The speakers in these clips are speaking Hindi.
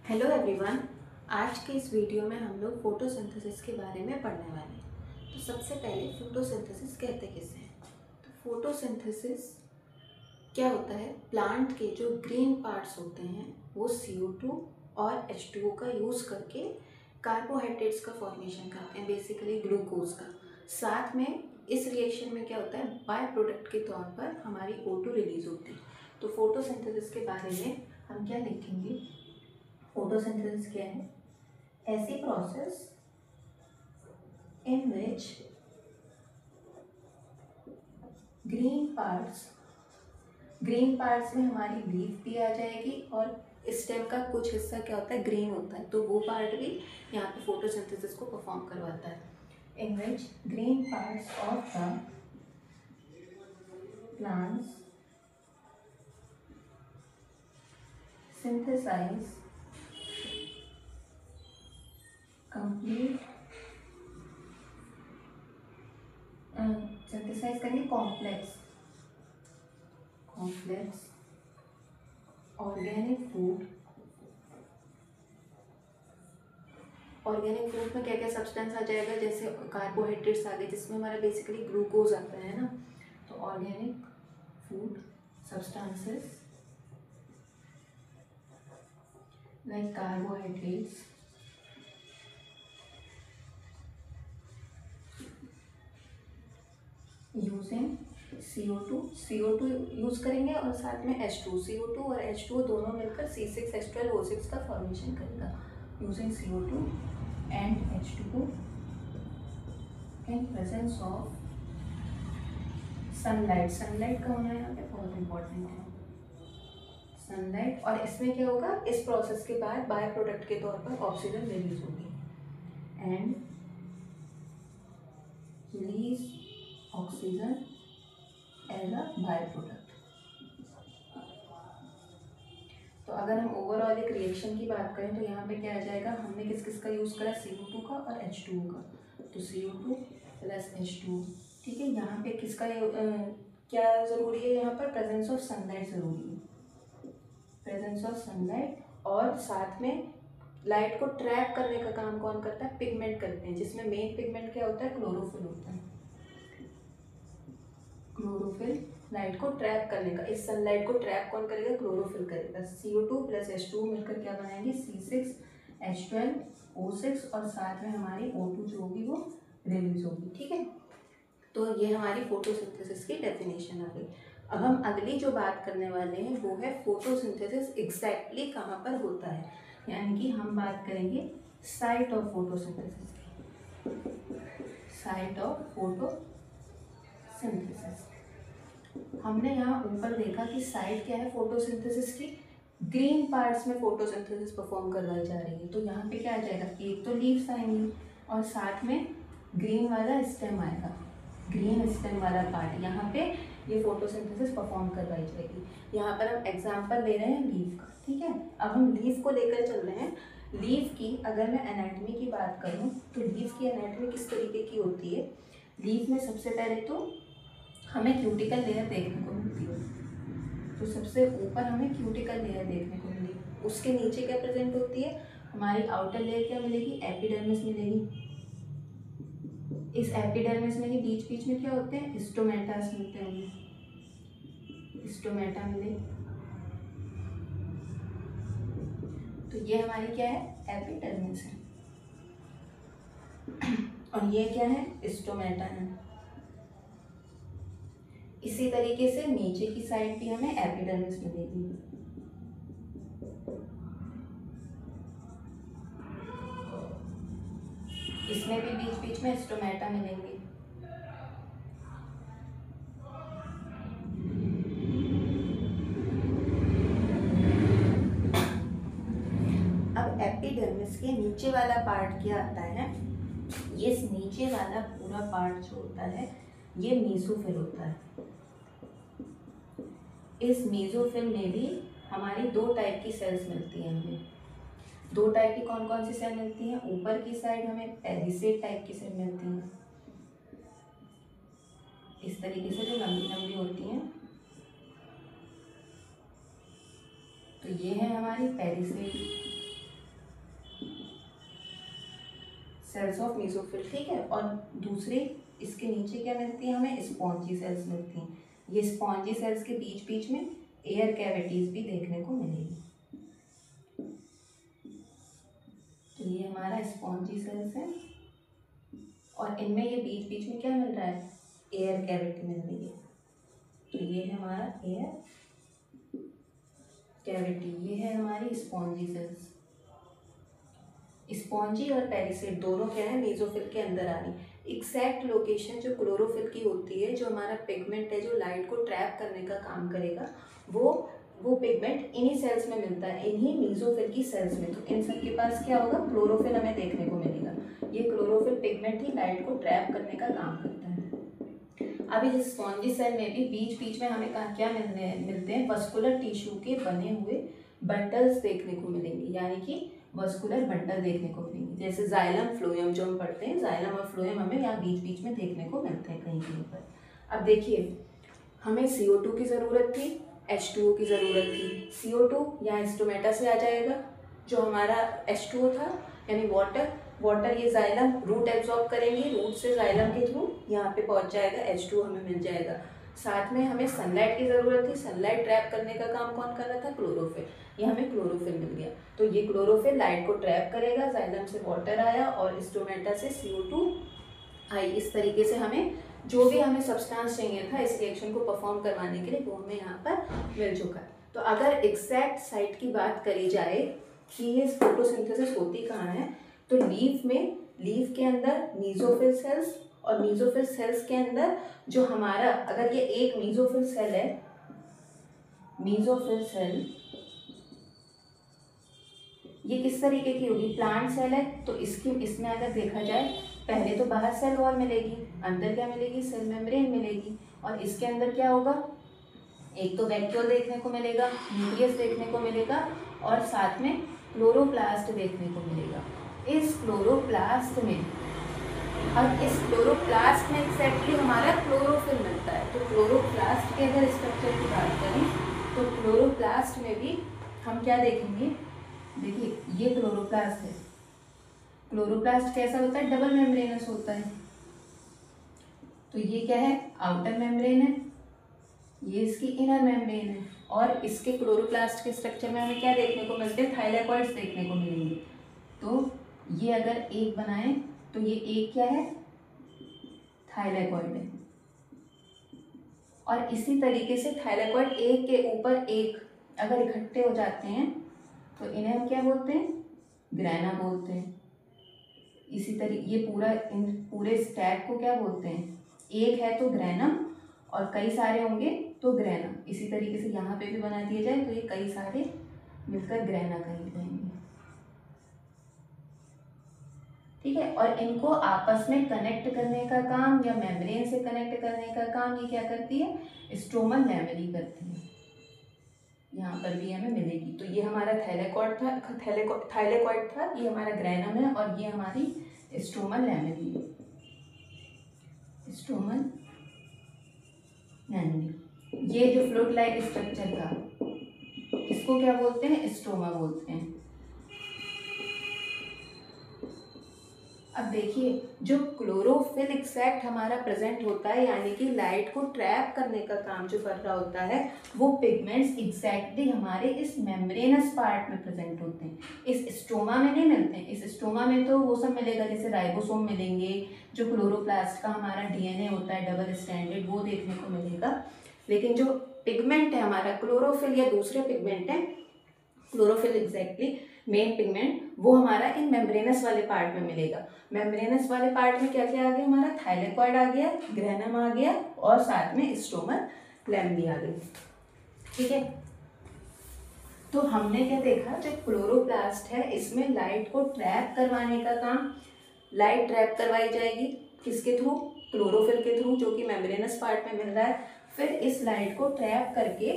Hello everyone. आज के इस वीडियो में हम लोग फोटोसिंथेसिस के बारे में पढ़ने वाले हैं। तो सबसे पहले फोटोसिंथेसिस कहते किसे हैं? तो फोटोसिंथेसिस क्या होता है? प्लांट के जो ग्रीन पार्ट्स होते हैं वो CO2 और H2O का यूज़ करके कार्बोहाइड्रेट्स का फॉर्मेशन करते हैं, बेसिकली ग्लूकोज का। साथ में इस रिएक्शन में क्या होता है, बाय प्रोडक्ट के तौर पर हमारी O2 रिलीज होती है। तो फोटोसिंथेसिस के बारे में हम क्या लिखेंगे? फोटोसिंथेसिस क्या है? ऐसी process in which green parts में हमारी लीफ भी आ जाएगी और स्टेम का कुछ हिस्सा क्या होता है, ग्रीन होता है, तो वो पार्ट भी यहाँ पे फोटोसिंथेसिस को परफॉर्म करवाता है। In which green parts of the plants synthesize complete synthesise करेंगे कॉम्प्लेक्स ऑर्गेनिक फूड में क्या क्या सब्सटेंस आ जाएगा, जैसे कार्बोहाइड्रेट्स आ गए जिसमें हमारा बेसिकली ग्लूकोज आता है ना। तो organic food substances like carbohydrates using CO2 use करेंगे और साथ में H2 CO2 और H2O दोनों मिलकर C6H12O6 का फॉर्मेशन करेगा। Using CO2 and H2O in presence of sunlight का होना यहाँ पे बहुत इंपॉर्टेंट है। सनलाइट, और इसमें क्या होगा, इस प्रोसेस के बाद बाय प्रोडक्ट के तौर पर ऑक्सीजन रिलीज होगी and release oxygen as a byproduct. तो अगर हम ओवरऑल एक रिएक्शन की बात करें तो यहाँ पे क्या आ जाएगा, हमने किस किस का यूज़ करा, CO2 का और H2O का। तो CO2 प्लस H2O, ठीक है। यहाँ पे किसका क्या ज़रूरी है, यहाँ पर प्रेजेंस ऑफ सनलाइट ज़रूरी है, प्रेजेंस ऑफ सनलाइट। और साथ में लाइट को ट्रैप करने का काम कौन करता है, पिगमेंट करते हैं, जिसमें मेन पिगमेंट क्या होता है, क्लोरोफिल होता है। क्लोरोफिल लाइट को ट्रैप करने का, इस सनलाइट को ट्रैप कौन करेगा, क्लोरोफिल करेगा। CO2 प्लस H2O मिलकर क्या बनाएंगे, C6H12O6, और साथ में हमारी O2 जो होगी वो रिलीज होगी, ठीक है। तो ये हमारी फोटोसिंथेसिस की डेफिनेशन आ गई। अब हम अगली जो बात करने वाले हैं वो है फोटोसिंथेसिस एग्जैक्टली कहाँ पर होता है, यानी कि हम बात करेंगे साइट ऑफ फोटोसिंथेसिस की। साइट ऑफ फोटोसिंथेसिस, हमने यहाँ ऊपर देखा कि साइट क्या है फोटोसिंथेसिस की, ग्रीन पार्ट्स में फोटोसिंथेसिस परफॉर्म करवाई जा रही है। तो यहाँ पे क्या आ जाएगा, एक तो लीव्स आएंगी और साथ में ग्रीन वाला स्टेम आएगा, ग्रीन स्टेम वाला पार्ट, यहाँ पे ये फोटोसिंथेसिस परफॉर्म करवाई जाएगी। यहाँ पर हम एग्जांपल ले रहे हैं लीफ का, ठीक है। अब हम लीफ को लेकर चल रहे हैं। लीफ की अगर मैं एनाटॉमी की बात करूँ तो लीफ की एनाटॉमी किस तरीके की होती है, लीफ में सबसे पहले तो हमें क्यूटिकल लेयर देखने को मिलती है। तो सबसे ऊपर हमें क्यूटिकल लेयर देखने को मिली, उसके नीचे क्या प्रेजेंट होती है, हमारी आउटर लेयर क्या मिलेगी, एपिडर्मिस मिलेगी। इस एपिडर्मिस में ही बीच बीच में क्या होते हैं, स्टोमेटास मिलते हैं, हमें स्टोमेटा मिले। तो ये हमारी क्या है, एपिडर्मिस है, और ये क्या है, स्टोमेटा है। इसी तरीके से नीचे की साइड भी हमें एपिडर्मिस मिलेगी। इसमें भी बीच बीच में स्टोमेटा मिलेंगे। अब एपिडर्मिस के नीचे वाला पार्ट क्या आता है, ये नीचे वाला पूरा पार्ट जो होता है ये मेसोफिल होता है। इस मेसोफिल में भी हमारी दो टाइप की सेल्स मिलती हैं हमें। दो टाइप की कौन कौन सी सेल मिलती हैं, ऊपर की साइड हमें पेरिसेट टाइप की सेल मिलती हैं, इस तरीके से जो लंबी लंबी होती हैं। तो ये है हमारी पेरिसेट, सेल्स ऑफ मीसोफिल, ठीक है। और दूसरे इसके नीचे क्या मिलती है हमें, स्पॉन्जी सेल्स मिलती हैं। ये स्पॉन्जी सेल्स के बीच बीच में एयर कैविटीज भी देखने को मिलेगी। तो ये हमारा स्पॉन्जी सेल्स है और इनमें ये बीच बीच में क्या मिल रहा है, एयर कैविटी मिल रही है। तो ये है हमारा एयर कैविटी, ये है हमारी स्पॉन्जी सेल्स। स्पॉन्जी और पेरिसेट दोनों क्या है, मेसोफिल के अंदर आ रही। एग्जैक्ट लोकेशन जो क्लोरोफिल की होती है, जो हमारा पिगमेंट है जो लाइट को ट्रैप करने का काम करेगा, वो पिगमेंट इन्हीं सेल्स में मिलता है, इन्हीं मेसोफिल की सेल्स में। तो इन सब के पास क्या होगा, क्लोरोफिल हमें देखने को मिलेगा। ये क्लोरोफिल पिगमेंट ही लाइट को ट्रैप करने का काम करता है। अब इस स्पॉन्जी सेल में भी बीच बीच में हमें क्या मिलते हैं, वस्कुलर टिश्यू के बने हुए बंडल्स देखने को मिलेंगे, यानी कि वस्कुलर बंडल देखने को मिलेंगे। जैसे जाइलम फ्लोएम जो हम पढ़ते हैं, जाइलम और फ्लोएम हमें यहाँ बीच बीच में देखने को मिलते हैं कहीं कहीं पर। अब देखिए, हमें CO2 की ज़रूरत थी, H2O की ज़रूरत थी। CO2 यहाँ स्टोमेटा से आ जाएगा, जो हमारा H2O था यानी वाटर ये जाइलम रूट एब्जॉर्ब करेंगे, रूट से जाइलम के थ्रू यहाँ पे पहुँच जाएगा, H2O हमें मिल जाएगा। साथ में हमें सनलाइट की ज़रूरत थी, सनलाइट ट्रैप करने का काम कौन कर रहा था, क्लोरोफिल। ये हमें क्लोरोफिल मिल गया। तो ये क्लोरोफिल लाइट को ट्रैप करेगा, जाइलम से वाटर आया और स्टोमेटा से CO2 आई। इस तरीके से हमें जो भी हमें सब्सटेंस चाहिए था इस रिएक्शन को परफॉर्म करवाने के लिए, वो हमें यहाँ पर मिल चुका है। तो अगर एग्जैक्ट साइट की बात करी जाए कि ये फोटोसिंथेसिस होती कहाँ है, तो लीफ के अंदर मेसोफिल सेल्स, और मेसोफिल सेल्स के अंदर जो हमारा, अगर ये एक मेसोफिल सेल है, मेसोफिल सेल ये किस तरीके की होगी, प्लांट सेल है। तो इसमें अगर देखा जाए, पहले तो बाहर सेल वॉल मिलेगी, अंदर क्या मिलेगी, सेल मेम्ब्रेन मिलेगी। और इसके अंदर क्या होगा, एक तो वैक्यूल देखने को मिलेगा, न्यूक्लियस देखने को मिलेगा और साथ में क्लोरोप्लास्ट देखने को मिलेगा। इस क्लोरोप्लास्ट में एक्जैक्टली हमारा क्लोरोफिल मिलता है। तो क्लोरोप्लास्ट के अगर स्ट्रक्चर की बात करें, तो क्लोरोप्लास्ट में भी हम क्या देखेंगे, देखिए ये क्लोरोप्लास्ट है। क्लोरोप्लास्ट कैसा होता है, डबल मेम्ब्रेनस होता है। तो ये क्या है, आउटर मेम्ब्रेन है, ये इसकी इनर मेम्ब्रेन है। और इसके क्लोरोप्लास्ट के स्ट्रक्चर में हमें क्या देखने को मिलते हैं, थाइलेकॉइड्स देखने को मिलेंगे। तो ये अगर एक बनाए तो ये एक क्या है, थाइलेकॉइड है। और इसी तरीके से थाइलेकॉइड एक के ऊपर एक अगर इकट्ठे हो जाते हैं तो इन्हें हम क्या बोलते हैं, ग्रैना बोलते हैं। इसी तरीके ये पूरे स्टैक को क्या बोलते हैं, एक है तो ग्रैनम और कई सारे होंगे तो ग्रैना। इसी तरीके से यहाँ पे भी बना दिया जाए तो ये कई सारे मिलकर ग्रैना कहे जाएंगे, ठीक है। और इनको आपस में कनेक्ट करने का काम या मेम्ब्रेन से कनेक्ट करने का काम ये क्या करती है, स्ट्रोमल लैमेली करती है। यहाँ पर भी हमें मिलेगी। तो ये हमारा थाइलेकॉइड था, ये हमारा ग्रैनम है और ये हमारी स्ट्रोमल लैमेली है, स्ट्रोमल लैमेली। ये जो फ्लूइड लाइक स्ट्रक्चर था इसको क्या बोलते हैं, स्ट्रोमा बोलते हैं। अब देखिए, जो क्लोरोफिल एक्सैक्ट हमारा प्रेजेंट होता है, यानी कि लाइट को ट्रैप करने का काम जो कर रहा होता है, वो पिगमेंट्स एग्जैक्टली हमारे इस मेम्ब्रेनस पार्ट में प्रेजेंट होते हैं। इस स्ट्रोमा में नहीं मिलते हैं। इस स्ट्रोमा में तो वो सब मिलेगा, जैसे राइबोसोम मिलेंगे, जो क्लोरोप्लास्ट का हमारा DNA होता है डबल स्ट्रैंडेड, वो देखने को मिलेगा। लेकिन जो पिगमेंट है हमारा क्लोरोफिल या दूसरे पिगमेंट है, क्लोरोफिल एग्जैक्टली मेन पिगमेंट, वो हमारा इन मेम्ब्रेनस वाले पार्ट में मिलेगा। मेम्ब्रेनस वाले पार्ट में क्या क्या आ गया, हमारा थाइलेकॉइड आ गया, ग्रैनम आ गया और साथ में स्ट्रोमल लैमेली आ गई, ठीक है। तो हमने क्या देखा, जो क्लोरोप्लास्ट है इसमें लाइट को ट्रैप करवाने का काम, लाइट ट्रैप करवाई जाएगी किसके थ्रू, क्लोरोफिल के थ्रू, जो कि मेम्ब्रेनस पार्ट में मिल रहा है। फिर इस लाइट को ट्रैप करके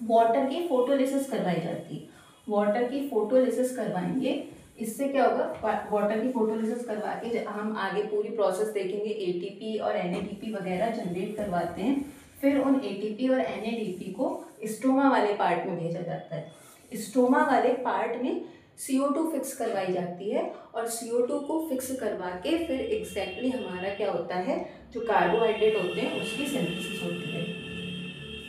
वाटर की फोटोलिसिस करवाई जाती है। वाटर की फोटोलिसिस करवाएंगे, इससे क्या होगा, वाटर की फोटोलिसिस करवा के हम आगे पूरी प्रोसेस देखेंगे, ATP और NADP वगैरह जनरेट करवाते हैं। फिर उन ATP और NADP को स्ट्रोमा वाले पार्ट में भेजा जाता है। स्ट्रोमा वाले पार्ट में CO2 फिक्स करवाई जाती है और CO2 को फिक्स करवा के फिर एग्जैक्टली हमारा क्या होता है, जो कार्बोहाइड्रेट होते हैं उसकी सिंथेसिस होती है।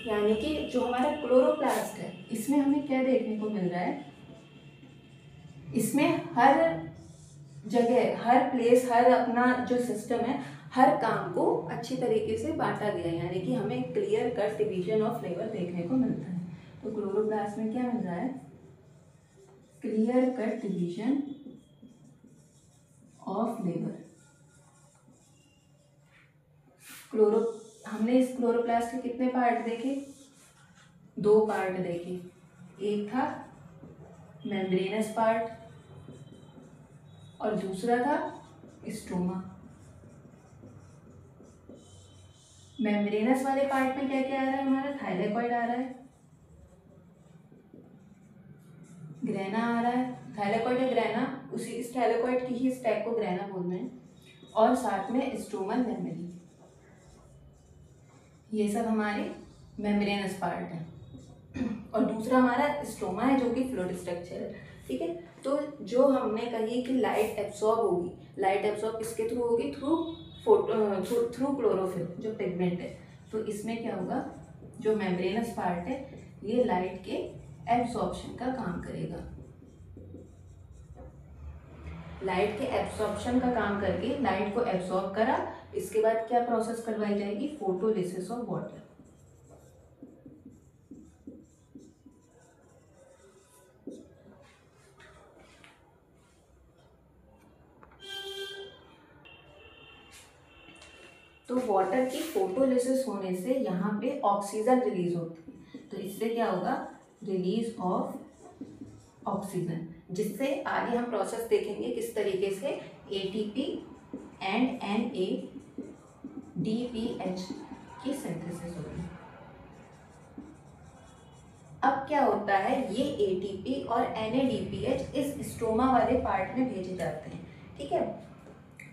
यानी कि जो हमारा क्लोरोप्लास्ट है इसमें हमें क्या देखने को मिल रहा है, इसमें हर जगह, हर प्लेस, हर अपना जो सिस्टम है, हर काम को अच्छी तरीके से बांटा गया है। यानी कि हमें clear cut division of labour देखने को मिलता है। तो क्लोरोप्लास्ट में क्या मिल रहा है, clear cut division of labour. हमने इस क्लोरोप्लास्ट के कितने पार्ट देखे, 2 पार्ट देखे। एक था मेम्ब्रेनस पार्ट और दूसरा था स्ट्रोमा। मेम्ब्रेनस वाले पार्ट में क्या क्या आ रहा है, हमारा थाइलेकॉइड आ रहा है, ग्रेना आ रहा है। थाइलेकॉइड या ग्रेना, उसी इस थाइलेकॉइड की ही स्टैक को ग्रेना बोलते हैं, और साथ में स्ट्रोमल मेम्ब्रेन। ये सब हमारे मेम्ब्रेनस पार्ट है। और दूसरा हमारा स्ट्रोमा है जो कि फ्लूइड स्ट्रक्चर है। ठीक है, तो जो हमने कही कि लाइट एब्सॉर्ब होगी, लाइट एब्सॉर्ब किसके थ्रू होगी, थ्रू क्लोरोफिल जो पिगमेंट है। तो इसमें क्या होगा, जो मेम्ब्रेनस पार्ट है ये लाइट के एब्सॉर्प्शन का काम करेगा। लाइट के एब्सॉर्प्शन का काम करके लाइट को एब्सॉर्ब करा, इसके बाद क्या प्रोसेस करवाई जाएगी, फोटोलिसिस ऑफ वाटर। तो वाटर की फोटोलिसिस होने से यहाँ पे ऑक्सीजन रिलीज होती है। तो इससे क्या होगा, रिलीज ऑफ ऑक्सीजन, जिससे आगे हम प्रोसेस देखेंगे किस तरीके से ATP एंड NADPH की सिंथेसिस होगी। अब क्या होता है, ये ATP और NADPH इस स्ट्रोमा वाले पार्ट में भेजे जाते हैं। ठीक है,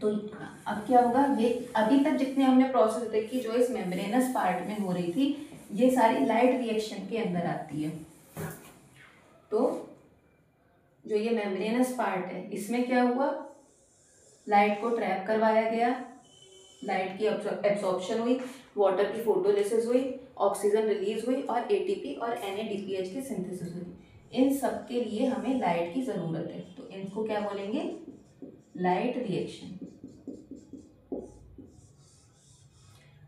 तो अब क्या होगा, ये अभी तक जितने हमने प्रोसेस देखी जो इस मेम्ब्रेनस पार्ट में हो रही थी, ये सारी लाइट रिएक्शन के अंदर आती है। तो जो ये मेम्ब्रेनस पार्ट है इसमें क्या हुआ, लाइट को ट्रैप करवाया गया, लाइट की एब्सॉर्प्शन हुई, वाटर की फोटोलिसिस हुई, ऑक्सीजन रिलीज हुई और ATP और NADPH की सिंथेसिस हुई। इन सब के लिए हमें लाइट की जरूरत है, तो इनको क्या बोलेंगे, लाइट रिएक्शन।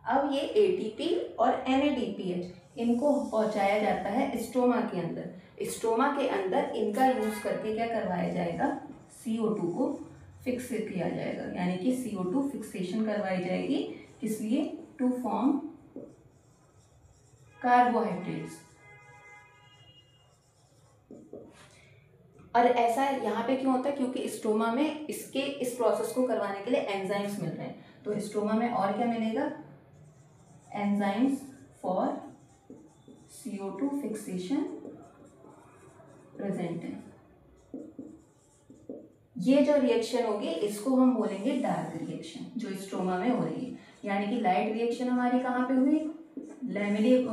अब ये ATP और NADPH इनको पहुंचाया जाता है स्ट्रोमा के अंदर। स्ट्रोमा के अंदर इनका यूज करके क्या करवाया जाएगा, CO2 को फिक्स किया जाएगा। यानी कि CO2 फिक्सेशन करवाई जाएगी, इसलिए टू फॉर्म कार्बोहाइड्रेट्स। और ऐसा यहाँ पे क्यों होता है, क्योंकि स्ट्रोमा में इसके इस प्रोसेस को करवाने के लिए एंजाइम्स मिल रहे हैं। तो स्ट्रोमा में और क्या मिलेगा, enzymes for CO2 fixation present है। ये जो रिएक्शन होगी इसको हम बोलेंगे डार्क रिएक्शन, जो स्ट्रोमा में हो रही है। यानी कि लाइट रिएक्शन हमारी कहाँ पे हुई,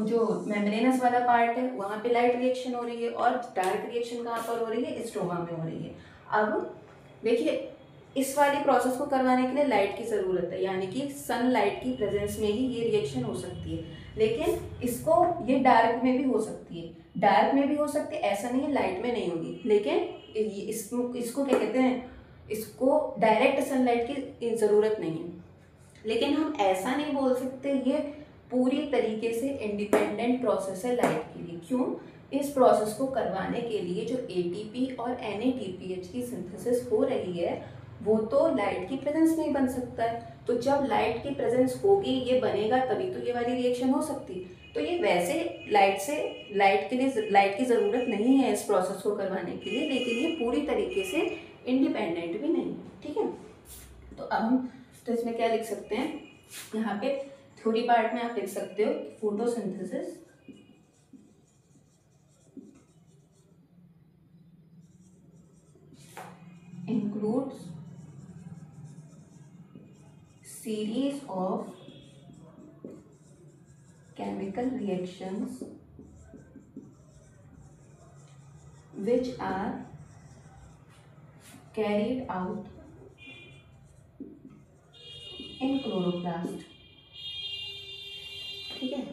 जो मेम्ब्रेनस वाला पार्ट है वहाँ पे लाइट रिएक्शन हो रही है, और डार्क रिएक्शन कहाँ पर हो रही है, स्ट्रोमा में हो रही है। अब देखिए, इस वाली प्रोसेस को करवाने के लिए लाइट की ज़रूरत है, यानी कि सनलाइट की प्रेजेंस में ही ये रिएक्शन हो सकती है। लेकिन इसको ये डार्क में भी हो सकती है, डार्क में भी हो सकती है, ऐसा नहीं है लाइट में नहीं होगी। लेकिन इसको क्या कहते हैं, इसको डायरेक्ट सनलाइट की ज़रूरत नहीं है। लेकिन हम ऐसा नहीं बोल सकते ये पूरी तरीके से इंडिपेंडेंट प्रोसेस है लाइट के लिए। क्यों, इस प्रोसेस को करवाने के लिए जो ATP और NADPH की सिंथेसिस हो रही है वो तो लाइट की प्रेजेंस में ही बन सकता है। तो जब लाइट की प्रेजेंस होगी, ये बनेगा, तभी तो ये वाली रिएक्शन हो सकती है। तो ये वैसे लाइट की ज़रूरत नहीं है इस प्रोसेस को करवाने के लिए, लेकिन ये पूरी तरीके से इंडिपेंडेंट भी नहीं है। ठीक है, तो अब हम तो इसमें क्या लिख सकते हैं, यहाँ पे थ्योरी पार्ट में आप लिख सकते हो photosynthesis includes series of chemical reactions which are carried out in chloroplast. ठीक है,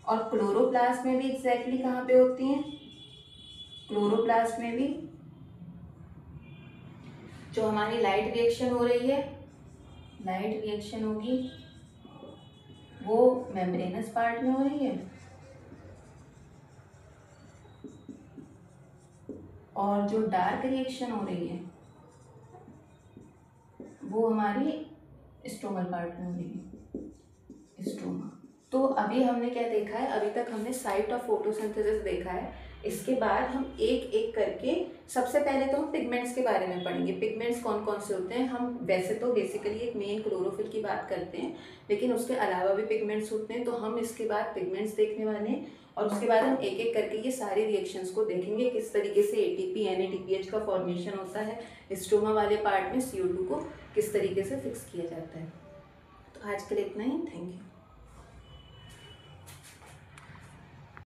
और क्लोरोप्लास्ट में भी एग्जैक्टली कहाँ पे होती हैं? क्लोरोप्लास्ट में भी जो हमारी लाइट रिएक्शन हो रही है, लाइट रिएक्शन होगी वो मेम्ब्रेनस पार्ट में हो रही है, और जो डार्क रिएक्शन हो रही है वो हमारी स्ट्रोमल पार्ट में हो रही है, स्ट्रोमा। तो अभी हमने क्या देखा है? अभी तक हमने साइट ऑफ फोटोसिंथेसिस देखा है। इसके बाद हम एक एक करके, सबसे पहले तो हम पिगमेंट्स के बारे में पढ़ेंगे। पिगमेंट्स कौन कौन से होते हैं? हम वैसे तो बेसिकली एक मेन क्लोरोफिल की बात करते हैं, लेकिन उसके अलावा भी पिगमेंट्स होते हैं, तो हम इसके बाद पिगमेंट्स देखने वाले हैं। और उसके बाद हम एक एक करके ये सारे रिएक्शंस को देखेंगे, किस तरीके से ATP NADPH का फॉर्मेशन होता है, स्ट्रोमा वाले पार्ट में CO2 को किस तरीके से फिक्स किया जाता है। तो आज के लिए इतना ही, थैंक यू।